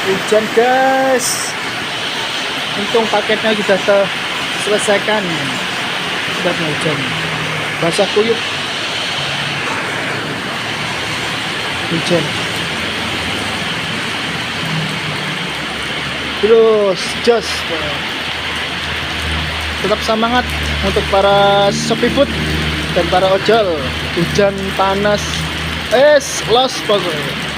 Hujan guys, untung paketnya sudah terselesaikan. Sudah hujan, basah kuyup. Hujan terus jos. Tetap semangat untuk para Shopee Food dan para ojol. Hujan panas, los pokoknya.